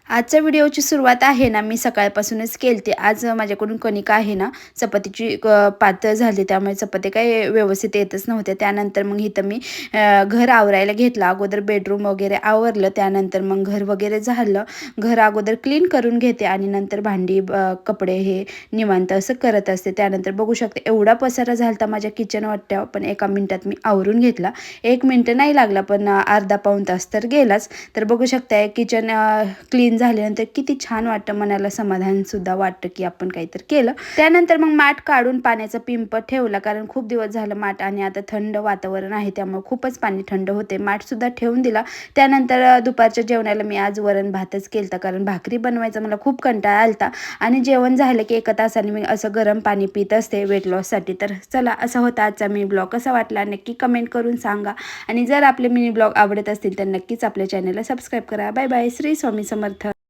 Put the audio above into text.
आजच्या व्हिडिओची सुरुवात आहे ना, मी सकाळपासूनच केलते. आज माझ्याकडून कणिक आहे ना, चपातीची पातळ झाली, त्यामुळे चपाती काही व्यवस्थित येतच नव्हत्या. त्यानंतर मग इथं मी घर आवरायला घेतलं. अगोदर बेडरूम वगैरे आवरलं, त्यानंतर मग घर वगैरे झालं. घर अगोदर क्लीन करून घेते आणि नंतर भांडी कपडे हे निवांत असं करत असते. त्यानंतर बघू शकते एवढा पसारा झालता माझ्या किचन वाट्यावर, पण एका मिनिटात मी आवरून घेतला. 1 मिनिट नाही लागला, पण अर्धा पाऊण तास तर गेलाच. तर बघू शकताय किचन क्लीन झाल्यानंतर किती छान वाटतं, मनाला समाधान सुद्धा वाटतं की आपण काहीतरी केलं. त्यानंतर मग माठ काढून पाण्याचा पिंप ठेवला, कारण खूप दिवस झालं माठ, आणि आता थंड वातावरण आहे त्यामुळे खूपच पाणी थंड होते. माठ सुद्धा ठेवून दिला. त्यानंतर दुपारच्या जेवणाला मी आज वरण भातच केलता, कारण भाकरी बनवायचा मला खूप कंटाळा आलता. आणि जेवण झालं की 1 तासाने मी असं गरम पाणी पित असते वेट लॉससाठी. तर चला, असा होता आजचा मिनी ब्लॉग. कसा वाटला नक्की कमेंट करून सांगा. आणि जर आपले मिनी ब्लॉग आवडत असतील तर नक्कीच आपल्या चॅनलला सबस्क्राईब करा. Bye bye. श्री स्वामी समर्थ.